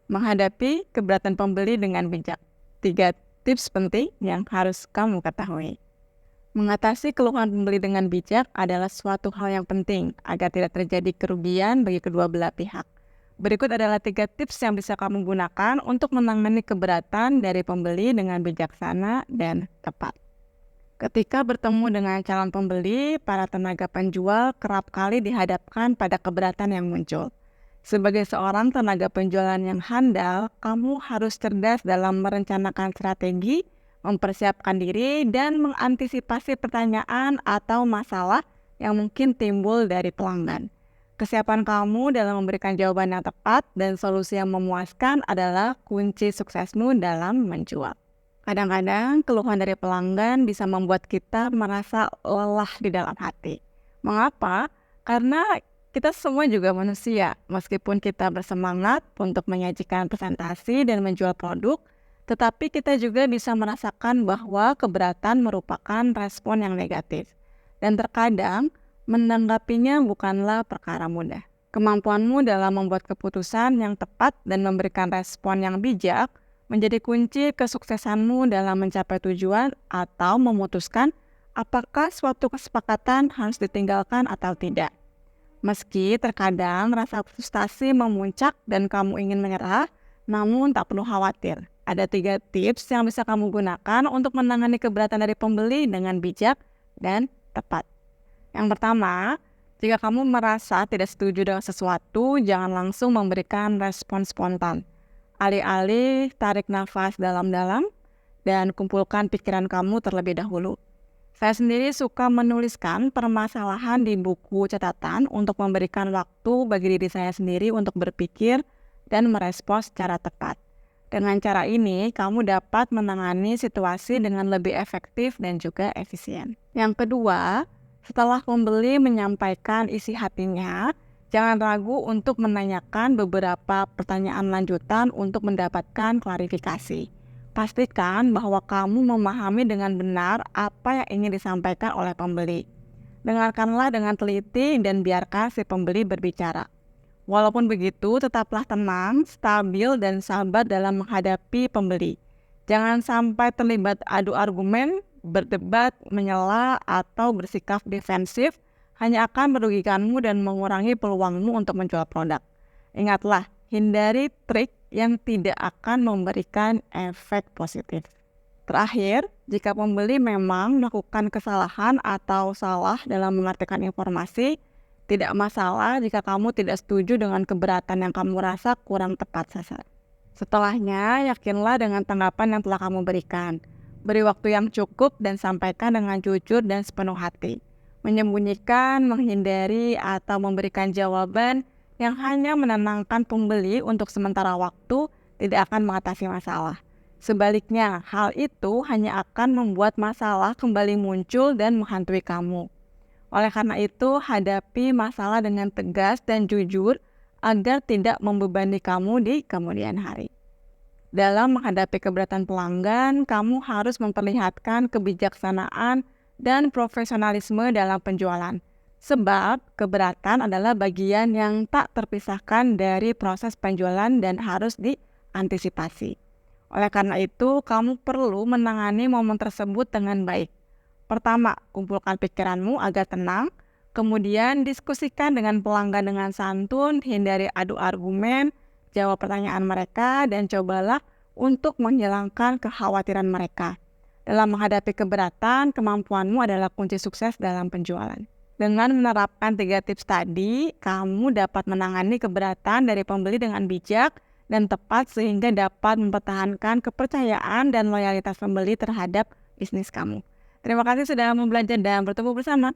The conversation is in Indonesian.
Menghadapi keberatan pembeli dengan bijak. 3 tips penting yang harus kamu ketahui. Mengatasi keluhan pembeli dengan bijak adalah suatu hal yang penting agar tidak terjadi kerugian bagi kedua belah pihak. Berikut adalah 3 tips yang bisa kamu gunakan untuk menangani keberatan dari pembeli dengan bijaksana dan tepat. Ketika bertemu dengan calon pembeli, para tenaga penjual kerap kali dihadapkan pada keberatan yang muncul. Sebagai seorang tenaga penjualan yang handal, kamu harus cerdas dalam merencanakan strategi, mempersiapkan diri, dan mengantisipasi pertanyaan atau masalah yang mungkin timbul dari pelanggan. Kesiapan kamu dalam memberikan jawaban yang tepat dan solusi yang memuaskan adalah kunci suksesmu dalam menjual. Kadang-kadang keluhan dari pelanggan bisa membuat kita merasa lelah di dalam hati. Mengapa? Karena kita semua juga manusia. Meskipun kita bersemangat untuk menyajikan presentasi dan menjual produk, tetapi kita juga bisa merasakan bahwa keberatan merupakan respon yang negatif. Dan terkadang menanggapinya bukanlah perkara mudah. Kemampuanmu dalam membuat keputusan yang tepat dan memberikan respon yang bijak menjadi kunci kesuksesanmu dalam mencapai tujuan atau memutuskan apakah suatu kesepakatan harus ditinggalkan atau tidak. Meski terkadang rasa frustasi memuncak dan kamu ingin menyerah, namun tak perlu khawatir. Ada 3 tips yang bisa kamu gunakan untuk menangani keberatan dari pembeli dengan bijak dan tepat. Yang pertama, jika kamu merasa tidak setuju dengan sesuatu, jangan langsung memberikan respon spontan. Alih-alih, tarik nafas dalam-dalam dan kumpulkan pikiran kamu terlebih dahulu. Saya sendiri suka menuliskan permasalahan di buku catatan untuk memberikan waktu bagi diri saya sendiri untuk berpikir dan merespons secara tepat. Dengan cara ini, kamu dapat menangani situasi dengan lebih efektif dan juga efisien. Yang kedua, setelah pembeli menyampaikan isi hatinya, jangan ragu untuk menanyakan beberapa pertanyaan lanjutan untuk mendapatkan klarifikasi. Pastikan bahwa kamu memahami dengan benar apa yang ingin disampaikan oleh pembeli. Dengarkanlah dengan teliti dan biarkan si pembeli berbicara. Walaupun begitu, tetaplah tenang, stabil, dan sabar dalam menghadapi pembeli. Jangan sampai terlibat adu argumen, berdebat, menyela, atau bersikap defensif hanya akan merugikanmu dan mengurangi peluangmu untuk menjual produk. Ingatlah, hindari trik yang tidak akan memberikan efek positif. Terakhir, jika pembeli memang melakukan kesalahan atau salah dalam mengartikan informasi, tidak masalah jika kamu tidak setuju dengan keberatan yang kamu rasa kurang tepat sasaran. Setelahnya, yakinlah dengan tanggapan yang telah kamu berikan. Beri waktu yang cukup dan sampaikan dengan jujur dan sepenuh hati. Menyembunyikan, menghindari, atau memberikan jawaban yang hanya menenangkan pembeli untuk sementara waktu tidak akan mengatasi masalah. Sebaliknya, hal itu hanya akan membuat masalah kembali muncul dan menghantui kamu. Oleh karena itu, hadapi masalah dengan tegas dan jujur agar tidak membebani kamu di kemudian hari. Dalam menghadapi keberatan pelanggan, kamu harus memperlihatkan kebijaksanaan dan profesionalisme dalam penjualan. Sebab keberatan adalah bagian yang tak terpisahkan dari proses penjualan dan harus diantisipasi. Oleh karena itu, kamu perlu menangani momen tersebut dengan baik. Pertama, kumpulkan pikiranmu agar tenang. Kemudian diskusikan dengan pelanggan dengan santun, hindari adu argumen, jawab pertanyaan mereka, dan cobalah untuk menghilangkan kekhawatiran mereka. Dalam menghadapi keberatan, kemampuanmu adalah kunci sukses dalam penjualan. Dengan menerapkan 3 tips tadi, kamu dapat menangani keberatan dari pembeli dengan bijak dan tepat sehingga dapat mempertahankan kepercayaan dan loyalitas pembeli terhadap bisnis kamu. Terima kasih sudah mau belajar dan bertemu bersama.